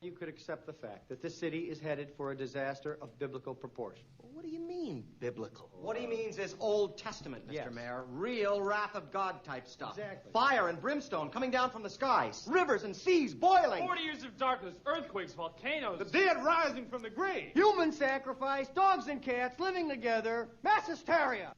You could accept the fact that this city is headed for a disaster of biblical proportion. What do you mean, biblical? What he means is Old Testament, Mr. Yes. Mayor. Real wrath of God type stuff. Exactly. Fire and brimstone coming down from the skies. Rivers and seas boiling. 40 years of darkness, earthquakes, volcanoes. The dead rising from the grave. Human sacrifice, dogs and cats living together, mass hysteria.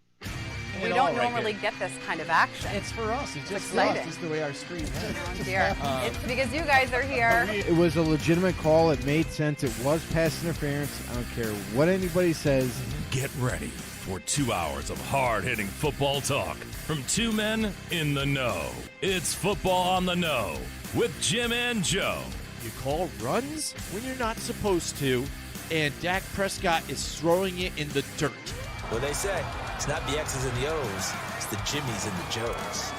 We don't normally get this kind of action. It's for us. It's just exciting. us. It's the way our screen is. Oh, dear. It's because you guys are here. It was a legitimate call. It made sense. It was pass interference. I don't care what anybody says. Get ready for 2 hours of hard-hitting football talk from two men in the know. It's Football on the Know with Jim and Joe. You call runs when you're not supposed to, and Dak Prescott is throwing it in the dirt. What they say, it's not the X's and the O's, it's the Jimmies and the Joes.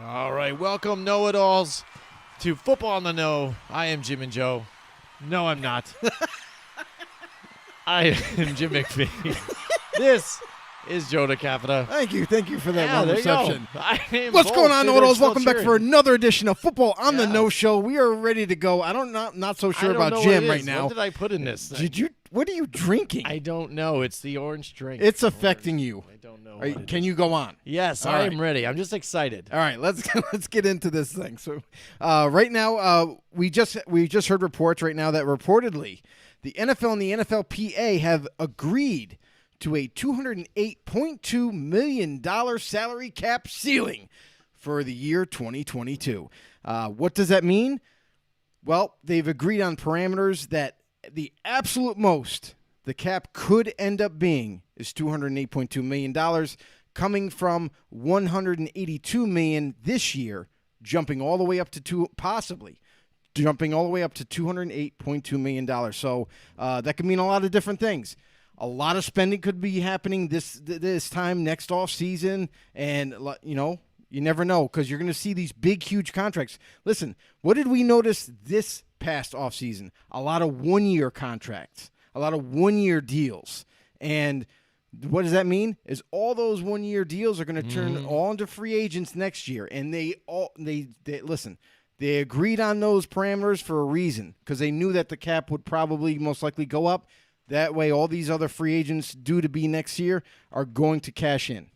All right, welcome know-it-alls to Football on the Know. I am Jim and Joe. No, I'm not. I am Jim McPhee. This is Joe DeCapita. Thank you for that Yeah, warm there you go. reception. What's going on, know-it-alls? Welcome back for another edition of Football on the Know Show. We are ready to go. Not so sure about Jim right now. What did I put in this thing? What are you drinking? I don't know. It's the orange drink. It's affecting you. I don't know. Can you go on? Yes, All I right. am ready. I'm just excited. All right, let's get into this thing. So, right now, we just heard reports right now that reportedly the NFL and the NFLPA have agreed to a $208.2 million salary cap ceiling for the year 2022. What does that mean? Well, they've agreed on parameters that the absolute most the cap could end up being is $208.2 million, coming from $182 million this year, jumping all the way up to $208.2 million. So that could mean a lot of different things. A lot of spending could be happening this time next off season, and you never know because you're going to see these big, huge contracts. Listen, what did we notice this past off season? A lot of one-year contracts, a lot of one-year deals, and what does that mean? Is all those one-year deals are going to turn all into free agents next year, and they listen. They agreed on those parameters for a reason because they knew that the cap would probably most likely go up. That way, all these other free agents due to be next year are going to cash in.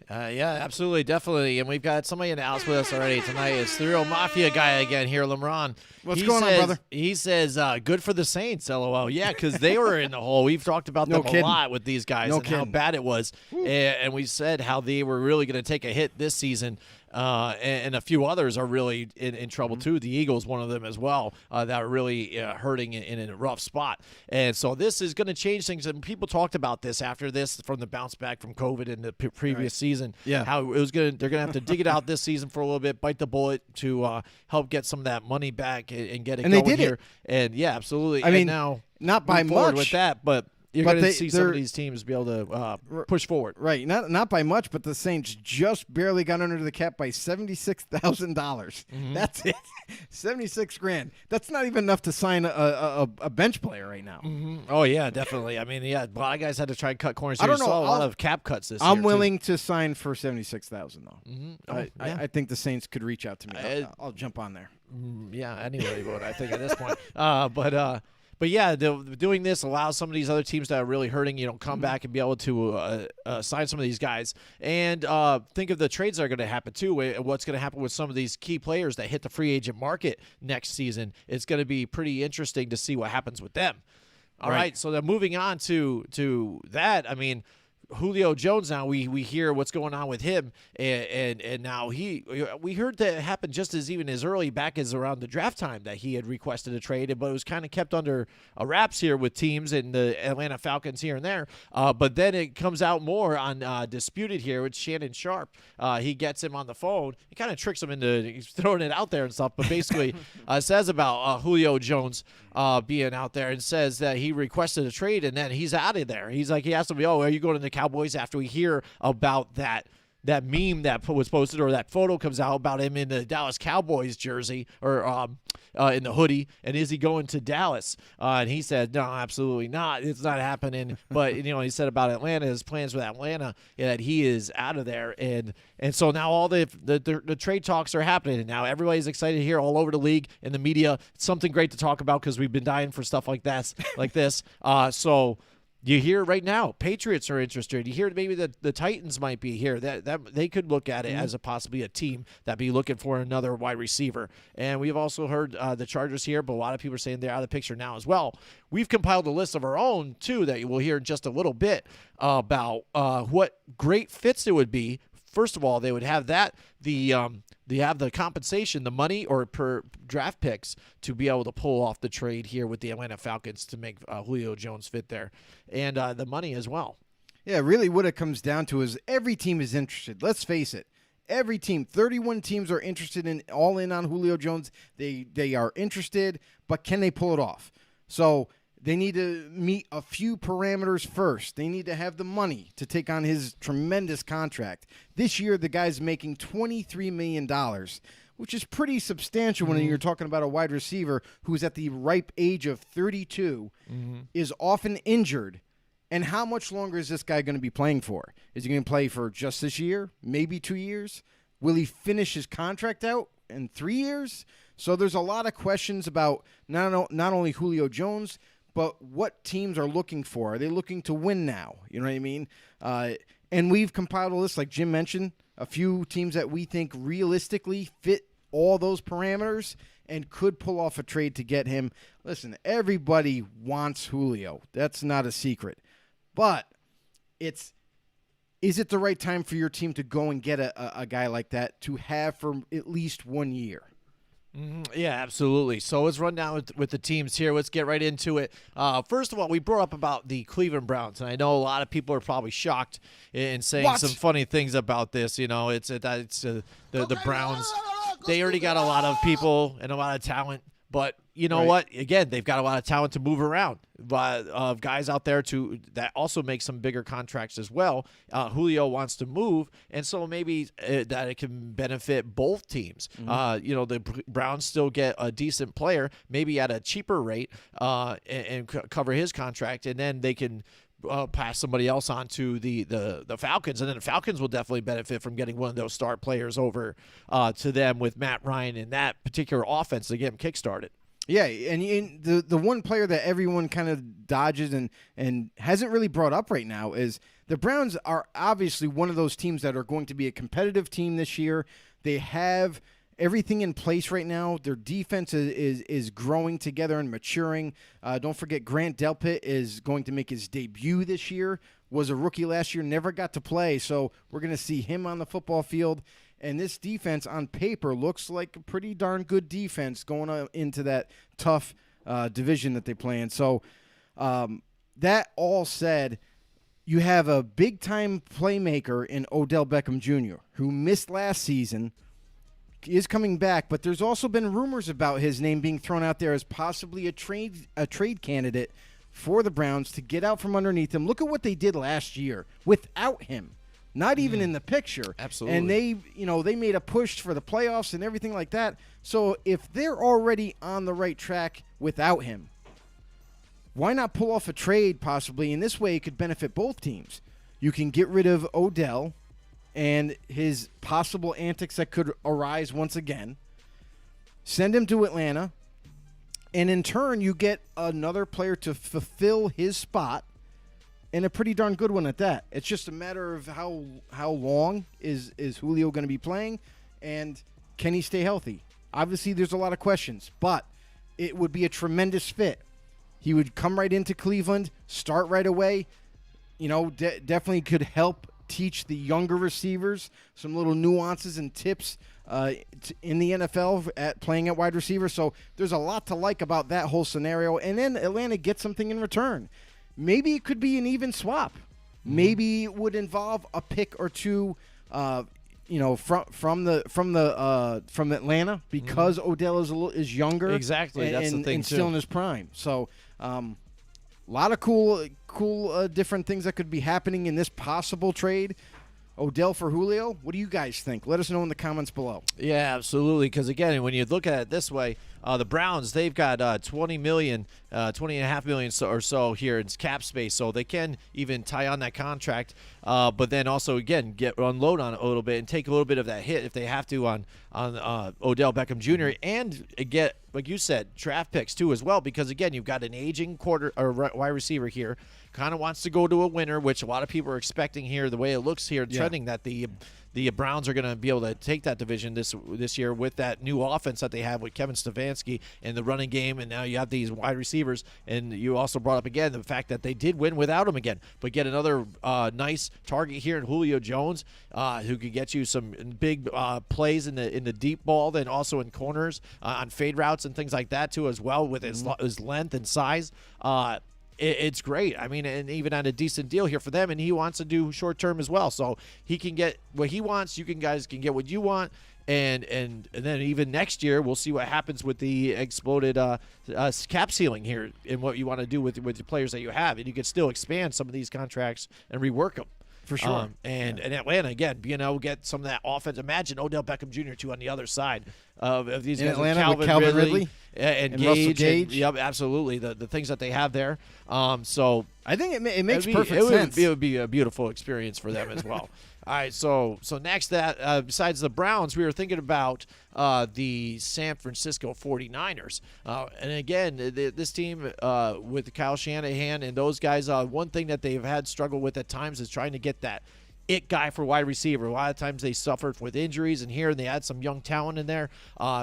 Yeah, absolutely, definitely. And we've got somebody in the house with us already tonight. It's the real Mafia guy again here, LeBron. What's going on, brother? He says, good for the Saints, LOL. Yeah, because they were in the hole. We've talked about them a lot with these guys and how bad it was. And we said how they were really going to take a hit this season. And a few others are really in trouble too. The Eagles, one of them as well, that are really hurting in a rough spot. And so this is going to change things. And people talked about this after this from the bounce back from COVID in the previous season. Yeah, how it was they're going to have to dig it out this season for a little bit, bite the bullet to help get some of that money back and get it going they did here. it. And yeah, absolutely. I mean, and now not by much with that, but. You're going to see some of these teams be able to push forward. Right. Not by much, but the Saints just barely got under the cap by $76,000. That's it. $76,000. That's not even enough to sign a bench player right now. Oh, yeah, definitely. I mean, yeah, a lot of guys had to try and cut corners here. I don't know. Saw a lot of cap cuts this year. I'm willing to sign for $76,000, though. I think the Saints could reach out to me. I'll jump on there. Yeah, anybody would, I think, at this point. But yeah, doing this allows some of these other teams that are really hurting, come back and be able to sign some of these guys. And think of the trades that are going to happen, too. What's going to happen with some of these key players that hit the free agent market next season. It's going to be pretty interesting to see what happens with them. All right, so then moving on to that, I mean, Julio Jones now, we hear what's going on with him, and now we heard that it happened just as early back as around the draft time that he had requested a trade, but it was kind of kept under wraps here with teams and the Atlanta Falcons here and there. But then it comes out more on Disputed here with Shannon Sharp. He gets him on the phone. He kind of tricks him into throwing it out there and stuff, but basically says about Julio Jones being out there and says that he requested a trade and then he's out of there. He's like, he asked him, are you going to the Cowboys after we hear about that that meme that was posted or that photo comes out about him in the Dallas Cowboys jersey or in the hoodie, and is he going to Dallas? And he said, no, absolutely not. It's not happening. But, he said about Atlanta, his plans with Atlanta, that he is out of there. And so now all the trade talks are happening, and now everybody's excited here all over the league and the media. It's something great to talk about because we've been dying for stuff like this. So you hear right now, Patriots are interested. You hear maybe the Titans might be here. That they could look at it as possibly a team that be looking for another wide receiver. And we've also heard the Chargers here, but a lot of people are saying they're out of the picture now as well. We've compiled a list of our own, too, that you will hear in just a little bit about what great fits it would be. First of all, they would have they have the compensation, the money or per draft picks to be able to pull off the trade here with the Atlanta Falcons to make Julio Jones fit there, and the money as well. Yeah, really what it comes down to is every team is interested. Let's face it. Every team, 31 teams are interested all in on Julio Jones. They are interested, but can they pull it off? So they need to meet a few parameters first. They need to have the money to take on his tremendous contract. This year, the guy's making $23 million, which is pretty substantial when you're talking about a wide receiver who's at the ripe age of 32, is often injured. And how much longer is this guy going to be playing for? Is he going to play for just this year? Maybe 2 years? Will he finish his contract out in 3 years? So there's a lot of questions about not only Julio Jones, but what teams are looking for. Are they looking to win now? You know what I mean? And we've compiled a list, like Jim mentioned, a few teams that we think realistically fit all those parameters and could pull off a trade to get him. Listen, everybody wants Julio. That's not a secret. But is it the right time for your team to go and get a guy like that to have for at least 1 year? Yeah, absolutely. So let's run down with the teams here. Let's get right into it. First of all, we brought up about the Cleveland Browns, and I know a lot of people are probably shocked in saying some funny things about this. It's the Browns. They already got a lot of people and a lot of talent, but you know what? Again, they've got a lot of talent to move around. But guys out there that also make some bigger contracts as well. Julio wants to move, and so maybe that it can benefit both teams. The Browns still get a decent player, maybe at a cheaper rate, and cover his contract, and then they can pass somebody else on to the Falcons, and then the Falcons will definitely benefit from getting one of those star players over to them with Matt Ryan and that particular offense to get him kickstarted. Yeah, and the one player that everyone kind of dodges and hasn't really brought up right now is the Browns are obviously one of those teams that are going to be a competitive team this year. They have everything in place right now. Their defense is growing together and maturing. Don't forget Grant Delpit is going to make his debut this year. Was a rookie last year, never got to play, so we're going to see him on the football field. And this defense on paper looks like a pretty darn good defense going into that tough division that they play in. So that all said, you have a big-time playmaker in Odell Beckham Jr., who missed last season, is coming back, but there's also been rumors about his name being thrown out there as possibly a trade candidate for the Browns to get out from underneath him. Look at what they did last year without him. Not even in the picture. Absolutely. And they made a push for the playoffs and everything like that. So if they're already on the right track without him, why not pull off a trade possibly? In this way, it could benefit both teams. You can get rid of Odell and his possible antics that could arise once again. Send him to Atlanta. And in turn, you get another player to fulfill his spot. And a pretty darn good one at that. It's just a matter of how long is Julio going to be playing, and can he stay healthy? Obviously, there's a lot of questions, but it would be a tremendous fit. He would come right into Cleveland, start right away. Definitely could help teach the younger receivers some little nuances and tips in the NFL at playing at wide receiver. So there's a lot to like about that whole scenario. And then Atlanta gets something in return. Maybe it could be an even swap. Maybe it would involve a pick or two, from Atlanta because Odell is younger. Exactly, that's the thing and still in his prime. So, a lot of cool different things that could be happening in this possible trade. Odell for Julio? What do you guys think? Let us know in the comments below. Yeah, absolutely. Because, again, when you look at it this way, the Browns, they've got $20.5 million or so here in cap space, so they can even tie on that contract. But then also, again, unload on it a little bit and take a little bit of that hit if they have to on Odell Beckham Jr. and get, like you said, draft picks too as well. Because, again, you've got an aging wide receiver here. Kind of wants to go to a winner, which a lot of people are expecting here. The way it looks here, trending that the Browns are going to be able to take that division this year with that new offense that they have with Kevin Stefanski and the running game, and now you have these wide receivers. And you also brought up again the fact that they did win without him again, but get another nice target here in Julio Jones, who could get you some big plays in the deep ball, then also in corners on fade routes and things like that too as well with his length and size. It's great. I mean, and even at a decent deal here for them, and he wants to do short term as well. So he can get what he wants. You guys can get what you want, and then even next year we'll see what happens with the exploded cap ceiling here and what you want to do with the players that you have, and you can still expand some of these contracts and rework them. For sure. And Atlanta, again, being able to get some of that offense. Imagine Odell Beckham Jr. too on the other side of these in guys. Atlanta with Calvin Ridley and Gage. Yep, absolutely. The things that they have there. So I think it makes perfect sense. It would be a beautiful experience for them as well. All right, so next besides the Browns, we were thinking about the San Francisco 49ers. And again, this team with Kyle Shanahan and those guys, one thing that they've had struggle with at times is trying to get that it guy for wide receiver. A lot of times they suffered with injuries, and here they had some young talent in there.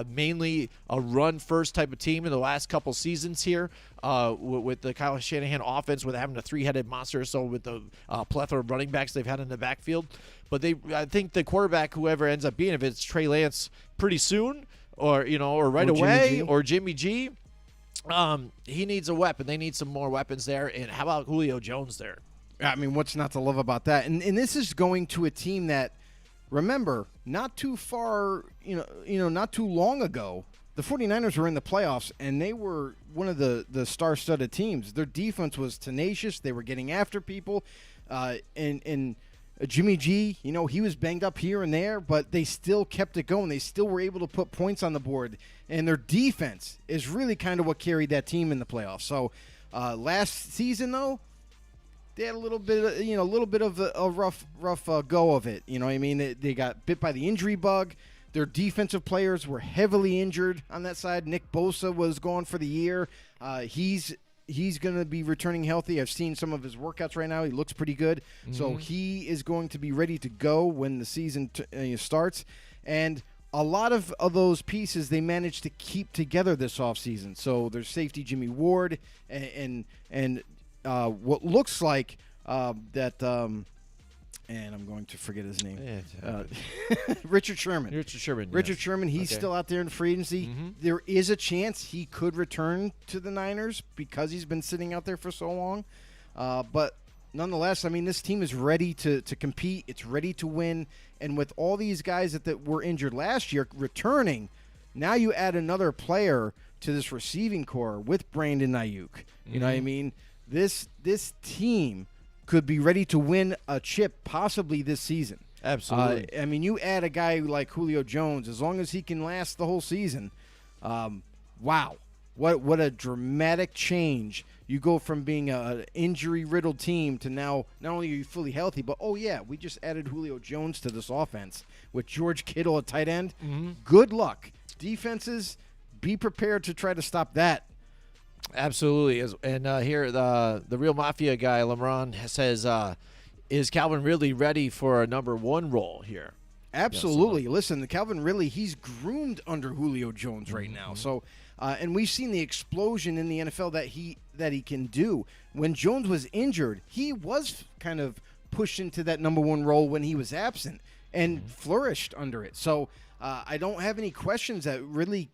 Mainly a run-first type of team in the last couple seasons here with the Kyle Shanahan offense, with having a three-headed monster, so with the plethora of running backs they've had in the backfield. But I think the quarterback, whoever ends up being, if it's Trey Lance pretty soon or right away, or Jimmy G, he needs a weapon. They need some more weapons there. And how about Julio Jones there? I mean, what's not to love about that? And this is going to a team that, remember, not too far, not too long ago, the 49ers were in the playoffs, and they were one of the star-studded teams. Their defense was tenacious. They were getting after people. And Jimmy G, he was banged up here and there, but they still kept it going. They still were able to put points on the board. And their defense is really kind of what carried that team in the playoffs. So last season, though, they had a little bit of a rough go of it. You know what I mean? They got bit by the injury bug. Their defensive players were heavily injured on that side. Nick Bosa was gone for the year. He's going to be returning healthy. I've seen some of his workouts right now. He looks pretty good. Mm-hmm. So he is going to be ready to go when the season starts. And a lot of those pieces they managed to keep together this offseason. So there's safety Jimmy Ward and what looks like and I'm going to forget his name. Richard Sherman. Richard Sherman, he's still out there in free agency. Mm-hmm. There is a chance he could return to the Niners because he's been sitting out there for so long. But nonetheless, I mean, this team is ready to compete. It's ready to win. And with all these guys that were injured last year returning, now you add another player to this receiving core with Brandon Ayuk. You know what I mean? This team could be ready to win a chip possibly this season. Absolutely. I mean, you add a guy like Julio Jones, as long as he can last the whole season, wow. What a dramatic change. You go from being an injury-riddled team to now not only are you fully healthy, but, we just added Julio Jones to this offense with George Kittle at tight end. Mm-hmm. Good luck. Defenses, be prepared to try to stop that. Absolutely. And here, the Real Mafia guy, LeBron, says, is Calvin Ridley ready for a number one role here? Absolutely. Listen, the Calvin Ridley, he's groomed under Julio Jones right now. So, and we've seen the explosion in the NFL that he can do. When Jones was injured, he was kind of pushed into that number one role when he was absent and flourished under it. So I don't have any questions that Ridley,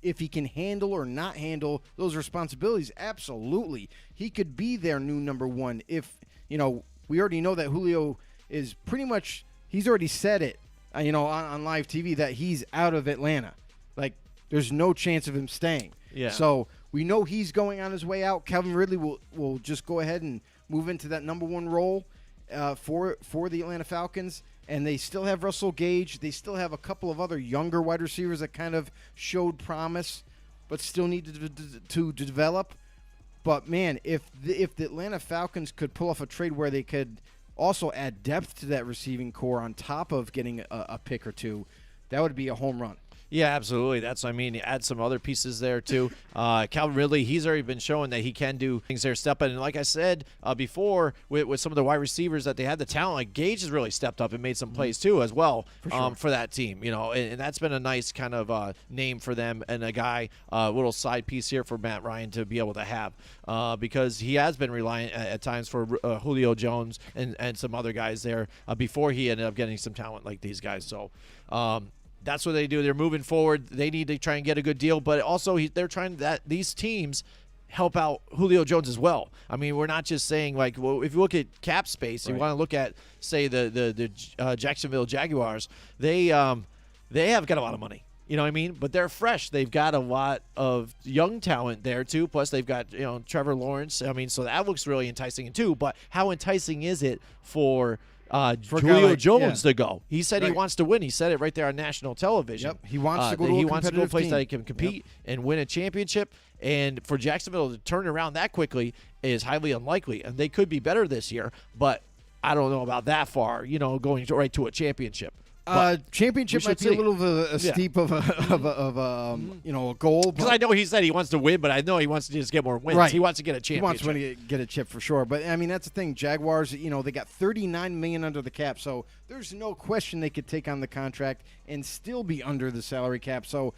if he can handle or not handle those responsibilities. Absolutely. He could be their new number one. If, we already know that Julio is pretty much, he's already said it, on live TV that he's out of Atlanta. Like, there's no chance of him staying. Yeah. So we know he's going on his way out. Calvin Ridley will just go ahead and move into that number one role. for the Atlanta Falcons, and they still have Russell Gage. They still have a couple of other younger wide receivers that kind of showed promise, but still need to develop. But, man, if the Atlanta Falcons could pull off a trade where they could also add depth to that receiving core on top of getting a pick or two, that would be a home run. Yeah, absolutely. That's what I mean. You add some other pieces there, too. Calvin Ridley, he's already been showing that he can do things there, step in. And like I said before, with some of the wide receivers that they had the talent, like Gage has really stepped up and made some plays, too, as well for that team. And that's been a nice kind of name for them and a guy, little side piece here for Matt Ryan to be able to have because he has been reliant at times for Julio Jones and some other guys there before he ended up getting some talent like these guys. So, that's what they do. They're moving forward. They need to try and get a good deal, but also they're trying that these teams help out Julio Jones as well. I mean, we're not just saying like, well, if you look at cap space, you want to look at say the Jacksonville Jaguars. They have got a lot of money. You know what I mean? But they're fresh. They've got a lot of young talent there too. Plus they've got Trevor Lawrence. I mean, so that looks really enticing too. But how enticing is it for Julio Jones to go? He said he wants to win. He said it right there on national television. Yep, he wants to go to a place that he can compete and win a championship. And for Jacksonville to turn around that quickly is highly unlikely. And they could be better this year, but I don't know about that far. Going right to a championship. Championship might be a little of a steep of a goal. Because I know he said he wants to win, but I know he wants to just get more wins. Right. He wants to get a championship. He wants to get a chip for sure. But, I mean, that's the thing. Jaguars, they got $39 million under the cap, so there's no question they could take on the contract and still be under the salary cap. So,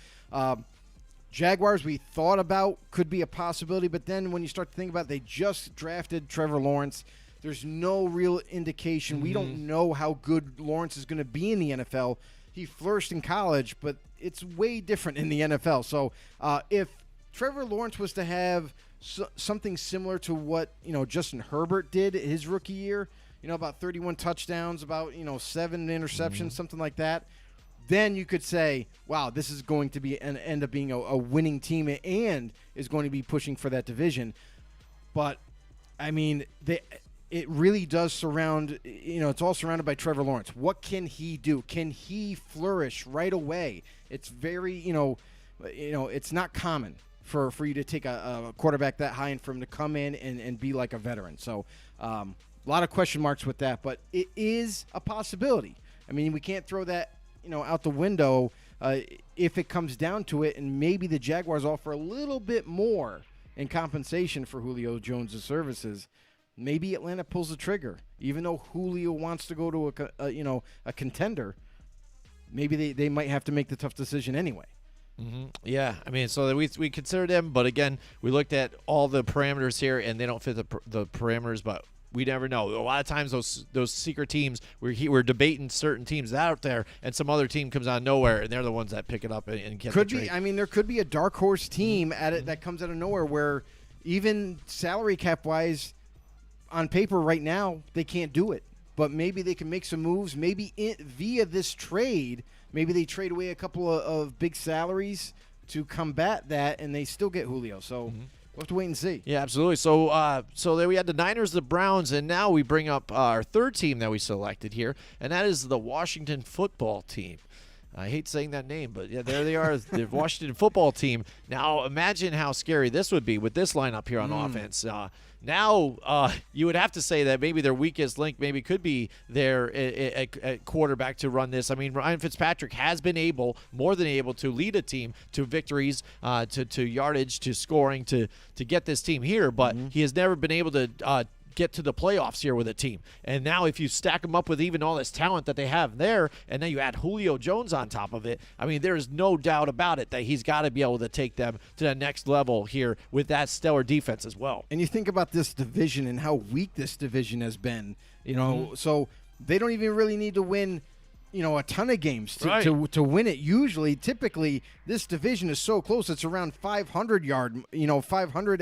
Jaguars we thought about could be a possibility, but then when you start to think about it, they just drafted Trevor Lawrence. There's no real indication. We don't know how good Lawrence is going to be in the NFL. He flourished in college, but it's way different in the NFL. So if Trevor Lawrence was to have something similar to what Justin Herbert did his rookie year, about 31 touchdowns, about 7 interceptions, something like that, then you could say, wow, this is going to be end up being a winning team and is going to be pushing for that division. But I mean, it really does surround, it's all surrounded by Trevor Lawrence. What can he do? Can he flourish right away? It's very, it's not common for you to take a quarterback that high and for him to come in and be like a veteran. So a lot of question marks with that, but it is a possibility. I mean, we can't throw that, out the window if it comes down to it, and maybe the Jaguars offer a little bit more in compensation for Julio Jones' services. Maybe Atlanta pulls the trigger, even though Julio wants to go to a contender. Maybe they might have to make the tough decision anyway. Yeah, I mean, so we considered them, but again, we looked at all the parameters here, and they don't fit the parameters. But we never know. A lot of times, those secret teams, we're debating certain teams out there, and some other team comes out of nowhere, and they're the ones that pick it up and get could the trade. be. I mean, there could be a dark horse team at it that comes out of nowhere, where even salary cap wise, on paper right now, they can't do it. But maybe they can make some moves. Maybe via this trade, maybe they trade away a couple of big salaries to combat that, and they still get Julio. So we'll have to wait and see. Yeah, absolutely. So there we had the Niners, the Browns, and now we bring up our third team that we selected here, and that is the Washington football team. I hate saying that name, but yeah, there they are, the Washington football team. Now, imagine how scary this would be with this lineup here on offense. Now, you would have to say that maybe their weakest link maybe could be their at quarterback to run this. I mean, Ryan Fitzpatrick has been more than able to lead a team to victories, to yardage, to scoring, to get this team here, but he has never been able to get to the playoffs here with a team. And now if you stack them up with even all this talent that they have there, and then you add Julio Jones on top of it, I mean, there is no doubt about it that he's got to be able to take them to the next level here with that stellar defense as well. And you think about this division and how weak this division has been, so they don't even really need to win a ton of games to win it. Typically, this division is so close. It's around 500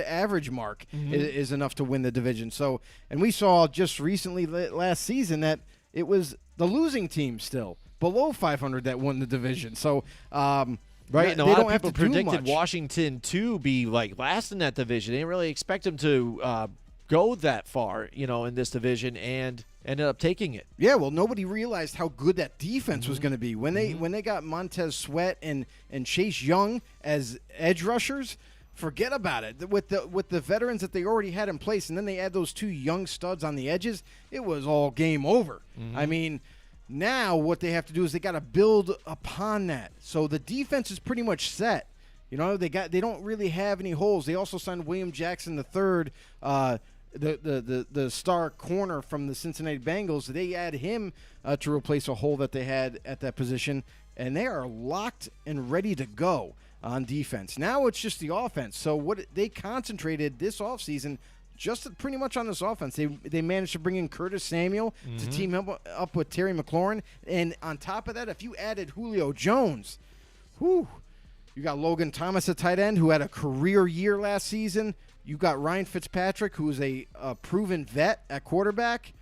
average mark is enough to win the division. So, and we saw just recently last season that it was the losing team still below 500 that won the division. So, and a lot of people predicted Washington to be like last in that division. They didn't really expect them to go that far, in this division and ended up taking it. Yeah, well, nobody realized how good that defense was going to be when they got Montez Sweat and Chase Young as edge rushers. Forget about it. With the veterans that they already had in place, and then they add those 2 young studs on the edges, it was all game over. I mean, now what they have to do is they got to build upon that. So the defense is pretty much set. They don't really have any holes. They also signed William Jackson III, the star corner from the Cincinnati Bengals. They add him to replace a hole that they had at that position, and they are locked and ready to go on defense. Now it's just the offense. So what they concentrated this offseason just pretty much on this offense. They managed to bring in Curtis Samuel to team up with Terry McLaurin. And on top of that, if you added Julio Jones, you got Logan Thomas at tight end, who had a career year last season. You got Ryan Fitzpatrick, who's a proven vet at quarterback.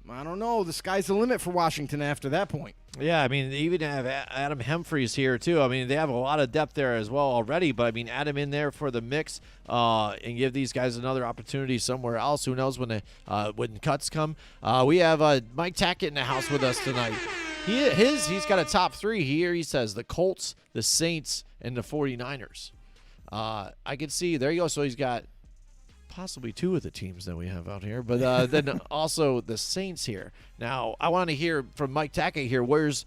I don't know. The sky's the limit for Washington after that point. Yeah, I mean, they even have Adam Humphries here, too. I mean, they have a lot of depth there as well already, but, I mean, add him in there for the mix and give these guys another opportunity somewhere else. Who knows when cuts come. We have Mike Tackett in the house with us tonight. He's got a top 3 here. He says the Colts, the Saints, and the 49ers. I can see. There you go. So he's got possibly 2 of the teams that we have out here, but then also the Saints here. Now, I want to hear from Mike Tackett here. Where's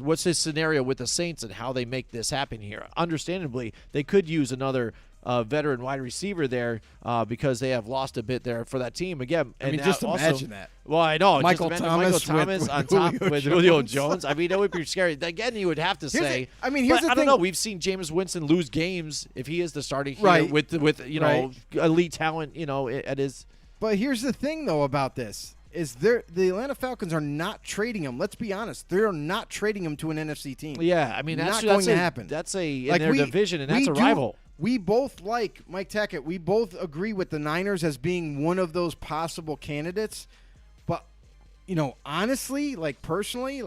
what's his scenario with the Saints and how they make this happen here? Understandably, they could use another veteran wide receiver there because they have lost a bit there for that team again. And I mean, just imagine that. Well, I know. Michael Thomas on top with Julio Jones. I mean, that would be scary. Again, you would have to say. I don't know. We've seen Jameis Winston lose games if he is the starting here right. with elite talent. At his. But here's the thing, though, about this. The Atlanta Falcons are not trading him. Let's be honest. They're not trading him to an NFC team. Yeah, I mean, that's not going to happen. That's in their division, and that's a rival. We both like Mike Tackett. We both agree with the Niners as being one of those possible candidates. But, honestly, personally,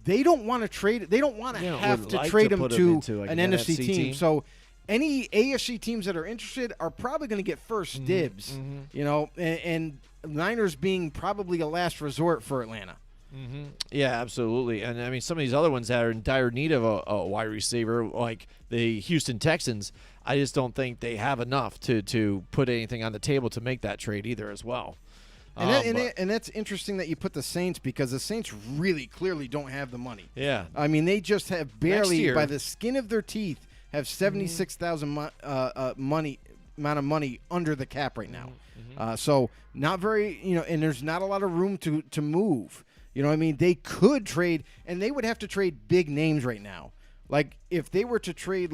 they don't want to trade. They don't want to have to trade him to an NFC team. So any AFC teams that are interested are probably going to get first dibs, and Niners being probably a last resort for Atlanta. Yeah, absolutely. And, I mean, some of these other ones that are in dire need of a wide receiver, like the Houston Texans, I just don't think they have enough to put anything on the table to make that trade either as well. And that's interesting that you put the Saints because the Saints really clearly don't have the money. Yeah. I mean, they just have barely, by the skin of their teeth, have $76,000 amount of money under the cap right now. So not very, and there's not a lot of room to move. I mean, they could trade, and they would have to trade big names right now. Like, if they were to trade,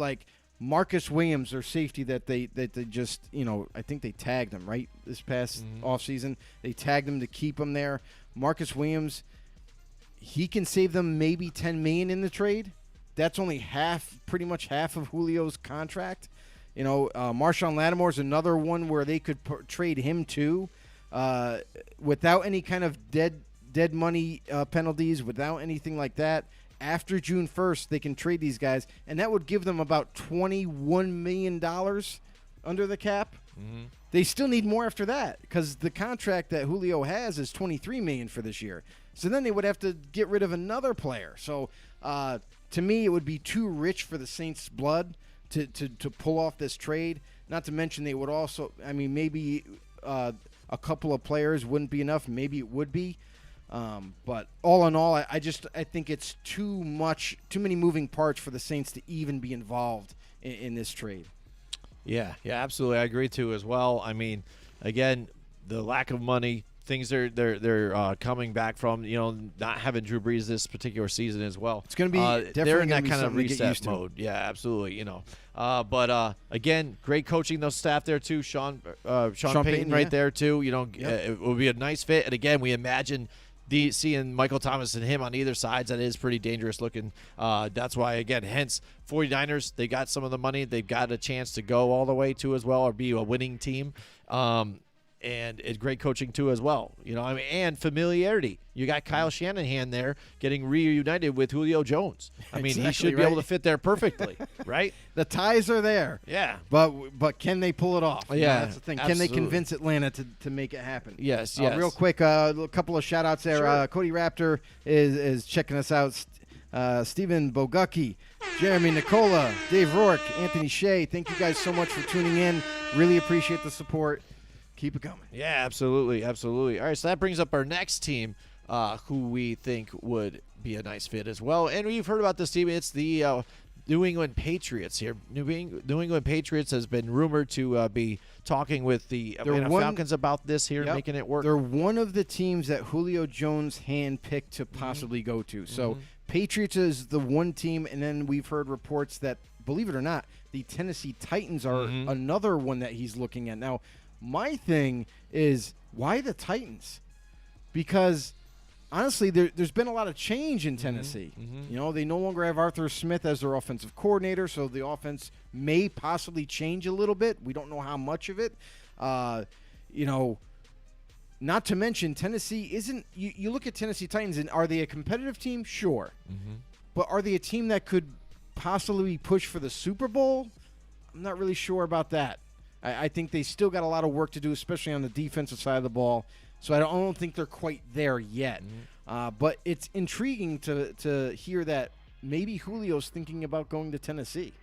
Marcus Williams, their safety that they just, I think they tagged him, right, this past offseason. They tagged him to keep him there. Marcus Williams, he can save them maybe $10 million in the trade. That's only pretty much half of Julio's contract. Marshawn Lattimore is another one where they could trade him too without any kind of dead money penalties, without anything like that. After June 1st, they can trade these guys, and that would give them about $21 million under the cap. They still need more after that because the contract that Julio has is $23 million for this year. So then they would have to get rid of another player. So to me, it would be too rich for the Saints' blood to pull off this trade. Not to mention they would also, maybe a couple of players wouldn't be enough. Maybe it would be. But all in all, I think it's too many moving parts for the Saints to even be involved in this trade. Yeah, absolutely. I agree too as well. I mean, again, the lack of money, things they're coming back from, not having Drew Brees this particular season as well. It's going to be definitely they're in that kind of reset reset mode. Yeah, absolutely. But again, great coaching those staff there too. Sean Payton right there too. It will be a nice fit. And again, we imagine seeing Michael Thomas and him on either sides, that is pretty dangerous looking. That's why, again, hence 49ers, they got some of the money. They've got a chance to go all the way to as well or be a winning team. and it's great coaching too as well. And familiarity. You got Kyle Shanahan there getting reunited with Julio Jones. I mean, he should be able to fit there perfully, right? The ties are there. Yeah. But can they pull it off? Yeah, that's the thing. absolutely. Can they convince Atlanta to make it happen? Yes. Real quick, a couple of shout-outs there. Sure. Cody Raptor is checking us out. Stephen Bogucki, Jeremy Nicola, Dave Rourke, Anthony Shea. Thank you guys so much for tuning in. Really appreciate the support. Keep it coming. Yeah, absolutely. All right, so that brings up our next team, who we think would be a nice fit as well. And we've heard about this team. It's the New England Patriots here. New England Patriots has been rumored to be talking with the Atlanta Falcons about this here, making it work. They're one of the teams that Julio Jones handpicked to possibly go to. So Patriots is the one team, and then we've heard reports that, believe it or not, the Tennessee Titans are another one that he's looking at. Now, my thing is, why the Titans? Because honestly, there's been a lot of change in Tennessee. They no longer have Arthur Smith as their offensive coordinator, so the offense may possibly change a little bit. We don't know how much of it. Not to mention, Tennessee isn't – you look at Tennessee Titans, and are they a competitive team? Sure. But are they a team that could possibly push for the Super Bowl? I'm not really sure about that. I think they still got a lot of work to do, especially on the defensive side of the ball. So I don't think they're quite there yet. But it's intriguing to hear that maybe Julio's thinking about going to Tennessee.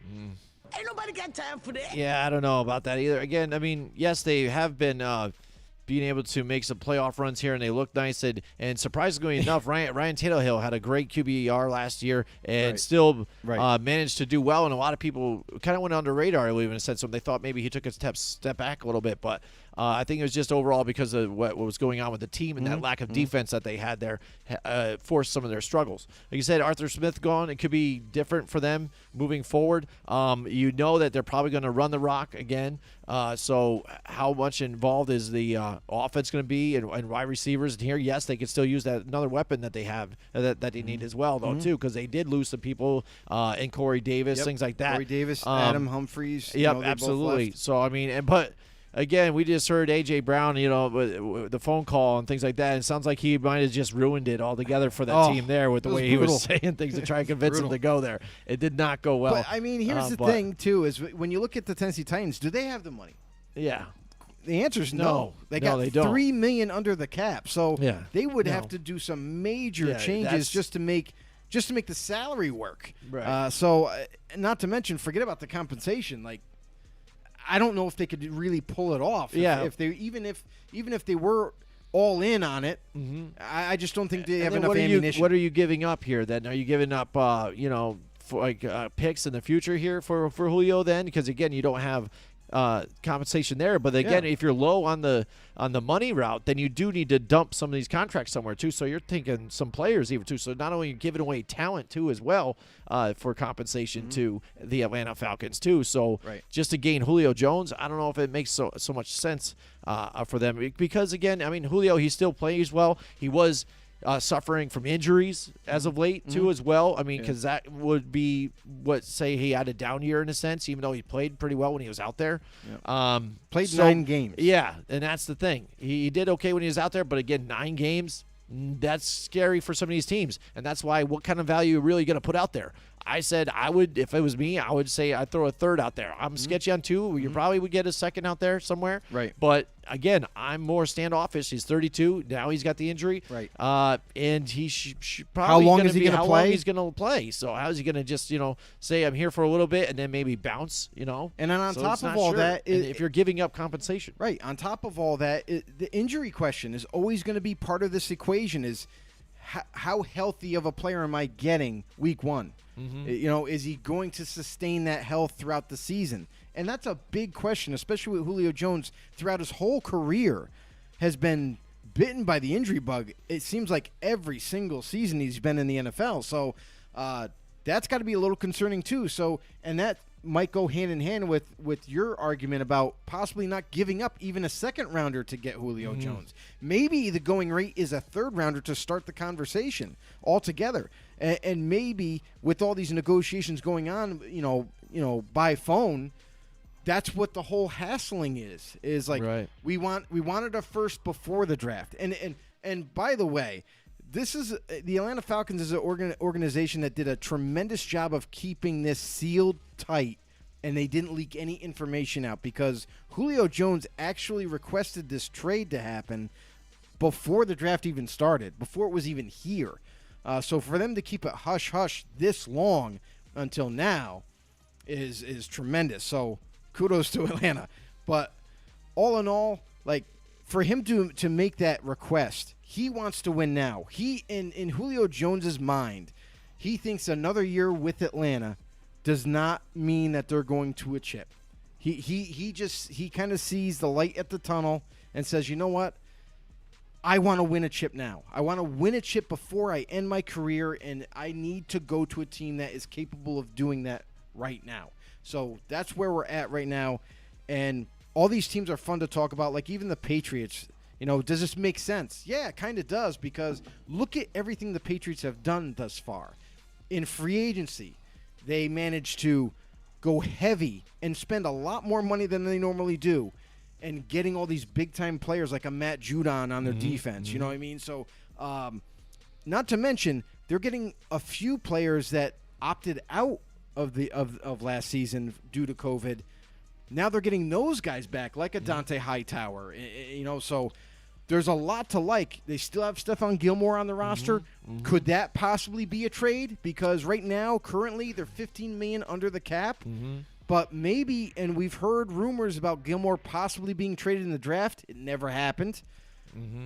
Ain't nobody got time for that. Yeah, I don't know about that either. Again, I mean, yes, they have been being able to make some playoff runs here, and they look nice. And surprisingly enough, Ryan Tannehill had a great QBR last year and still managed to do well. And a lot of people kind of went under the radar, I believe, in a sense. So they thought maybe he took a step back a little bit. But I think it was just overall because of what was going on with the team and that lack of defense that they had there forced some of their struggles. Like you said, Arthur Smith gone. It could be different for them moving forward. That they're probably going to run the rock again. So how much involved is the offense going to be and wide receivers? And here, yes, they could still use that another weapon that they have that they need as well, though, too, because they did lose some people in Corey Davis, things like that. Corey Davis, Adam Humphries. Yep, absolutely. So, I mean, but again, we just heard A.J. Brown, with the phone call and things like that. It sounds like he might have just ruined it altogether for that team there with the way he was saying things to try and convince them to go there. It did not go well. But, I mean, here's the thing, too, is when you look at the Tennessee Titans, do they have the money? Yeah. The answer is no. They got $3 million under the cap, so they would have to do some major changes just to make the salary work. Right. So, not to mention, forget about the compensation. Like, I don't know if they could really pull it off. If they even if they were all in on it, I just don't think they have enough ammunition. What are you giving up here? Then are you giving up for picks in the future here for Julio? Then because again, you don't have compensation there. But again, if you're low on the money route, then you do need to dump some of these contracts somewhere too. So you're thinking some players even too. So not only are you giving away talent too as well for compensation to the Atlanta Falcons too. So just to gain Julio Jones, I don't know if it makes so much sense for them because again, I mean Julio, he still plays well. He was suffering from injuries as of late too as well. I mean, because that would be say he had a down year in a sense, even though he played pretty well when he was out there. Played 9 games. Yeah, and that's the thing. He did okay when he was out there, but again, 9 games, that's scary for some of these teams, and that's why what kind of value are you really going to put out there? I said I would, if it was me, I would say I'd throw a third out there. I'm sketchy on 2. You probably would get a second out there somewhere. Right. But, again, I'm more standoffish. He's 32. Now he's got the injury. Right. And he probably how long is he going to play? How long he's going to play. So how is he going to just, say I'm here for a little bit and then maybe bounce, And then on top of all that, if you're giving up compensation. Right. On top of all that, the injury question is always going to be part of this equation is how healthy of a player am I getting week 1? Is he going to sustain that health throughout the season? And that's a big question, especially with Julio Jones throughout his whole career has been bitten by the injury bug. It seems like every single season he's been in the NFL. So that's got to be a little concerning too. So, and that might go hand in hand with your argument about possibly not giving up even a second rounder to get Julio Jones. Maybe the going rate is a third rounder to start the conversation altogether. And maybe with all these negotiations going on, by phone, that's what the whole hassling is like. Right. We wanted a first before the draft. And by the way, this is the Atlanta Falcons is an organization that did a tremendous job of keeping this sealed tight, and they didn't leak any information out because Julio Jones actually requested this trade to happen before the draft even started, before it was even here. So for them to keep it hush-hush this long until now is tremendous. So kudos to Atlanta. But all in all, like, for him to make that request, he wants to win now. He, in Julio Jones's mind, he thinks another year with Atlanta does not mean that they're going to a chip. He kind of sees the light at the tunnel and says, you know what? I want to win a chip now. I want to win a chip before I end my career, and I need to go to a team that is capable of doing that right now. So that's where we're at right now. And all these teams are fun to talk about, like even the Patriots. You know, does this make sense? Yeah, it kind of does, because look at everything the Patriots have done thus far. In free agency, they managed to go heavy and spend a lot more money than they normally do, and getting all these big-time players like a Matt Judon on their defense. You know what I mean? So, not to mention, they're getting a few players that opted out of last season due to COVID. Now they're getting those guys back, like a Dante Hightower. You know, so there's a lot to like. They still have Stephon Gilmore on the roster. Could that possibly be a trade? Because right now, currently, they're $15 million under the cap. But maybe, and we've heard rumors about Gilmore possibly being traded in the draft. It never happened.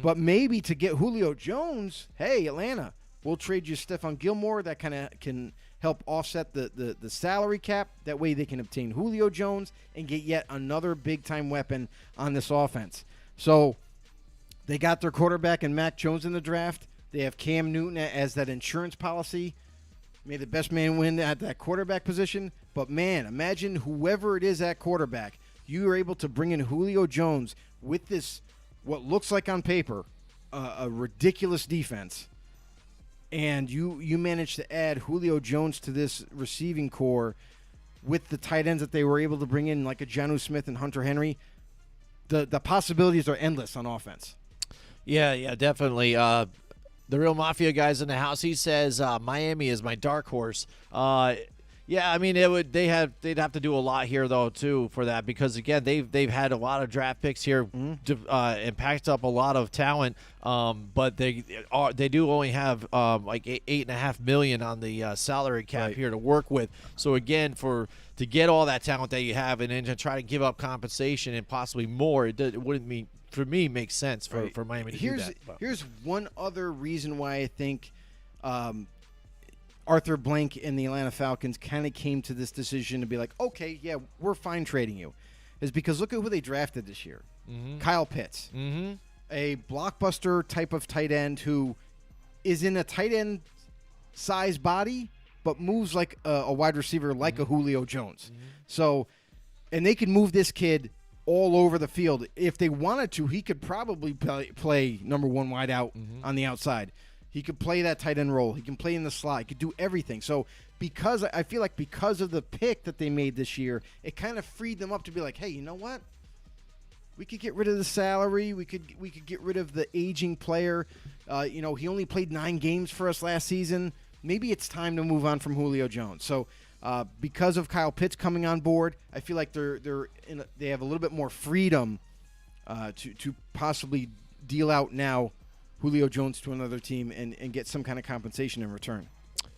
But maybe to get Julio Jones, hey, Atlanta, we'll trade you Stephon Gilmore. That kind of can help offset the salary cap. That way they can obtain Julio Jones and get yet another big-time weapon on this offense. So they got their quarterback and Mac Jones in the draft. They have Cam Newton as that insurance policy. May the best man win at that quarterback position. But, man, imagine whoever it is at quarterback, you are able to bring in Julio Jones with this, what looks like on paper, a ridiculous defense. And you manage to add Julio Jones to this receiving core with the tight ends that they were able to bring in, like a Jonnu Smith and Hunter Henry. The possibilities are endless on offense. Yeah, definitely. The real Mafia guy's in the house. He says Miami is my dark horse. Yeah, I mean they'd have to do a lot here though too for that, because again they've had a lot of draft picks here and packed up a lot of talent, but they do only have like $8.5 million on the salary cap here to work with. So again, to get all that talent that you have and then to try to give up compensation and possibly more, it wouldn't mean, for me, makes sense for Miami to do that. Here's one other reason why I think Arthur Blank and the Atlanta Falcons kind of came to this decision to be like, okay, yeah, we're fine trading you, is because look at who they drafted this year. Kyle Pitts, a blockbuster type of tight end who is in a tight end size body but moves like a wide receiver, like a Julio Jones. So, and they can move this kid all over the field. If they wanted to, he could probably play number one wide out on the outside. He could play that tight end role. He can play in the slot. He could do everything. So because I feel like because of the pick that they made this year, it kind of freed them up to be like, hey, you know what? We could get rid of the salary. We could get rid of the aging player. You know, he only played 9 games for us last season. Maybe it's time to move on from Julio Jones. So because of Kyle Pitts coming on board, I feel like they have a little bit more freedom to possibly deal out now Julio Jones to another team and get some kind of compensation in return.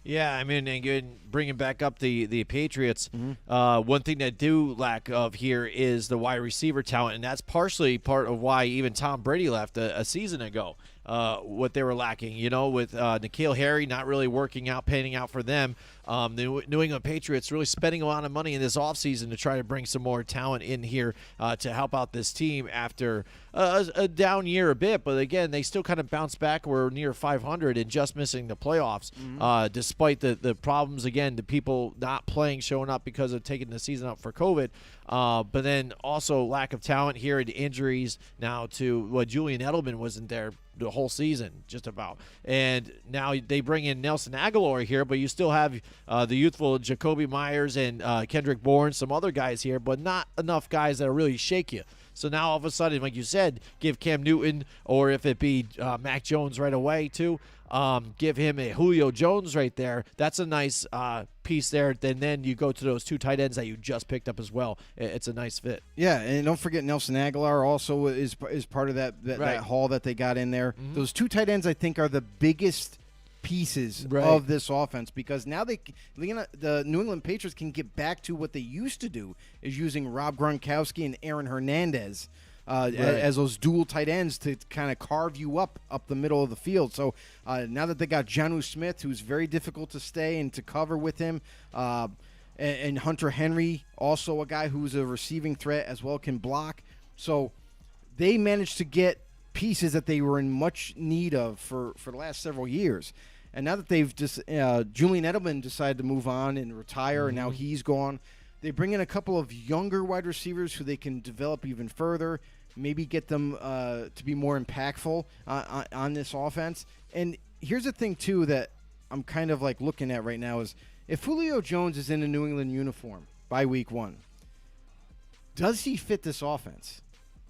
Yeah, I mean, and bringing back up the Patriots, one thing that do lack of here is the wide receiver talent, and that's partially part of why even Tom Brady left a season ago. What they were lacking, you know, with N'Keal Harry not really working out, panning out for them. The New England Patriots really spending a lot of money in this offseason to try to bring some more talent in here to help out this team after a down year a bit. But again, they still kind of bounced back. We're near 500 and just missing the playoffs, despite the problems, again, the people not playing, showing up because of taking the season up for COVID. But then also lack of talent here and injuries now to Julian Edelman wasn't there the whole season, just about. And now they bring in Nelson Aguilar here, but you still have the youthful Jacoby Myers and Kendrick Bourne, some other guys here, but not enough guys that really shake you. So now all of a sudden, like you said, give Cam Newton, or if it be Mac Jones right away too, give him a Julio Jones right there. That's a nice piece there. Then you go to those 2 tight ends that you just picked up as well. It's a nice fit. Yeah, and don't forget Nelson Aguilar also is part of that haul that they got in there. Mm-hmm. Those 2 tight ends I think are the biggest pieces of this offense, because now the New England Patriots can get back to what they used to do, is using Rob Gronkowski and Aaron Hernandez as those dual tight ends to kind of carve you up the middle of the field. So now that they got Jonnu Smith, who's very difficult to stay and to cover with him, and Hunter Henry, also a guy who's a receiving threat as well, can block. So they managed to get pieces that they were in much need of for the last several years. And now that they've just Julian Edelman decided to move on and retire, and now he's gone, they bring in a couple of younger wide receivers who they can develop even further, maybe get them to be more impactful on this offense. And here's the thing, too, that I'm kind of like looking at right now is if Julio Jones is in a New England uniform by week 1, does he fit this offense?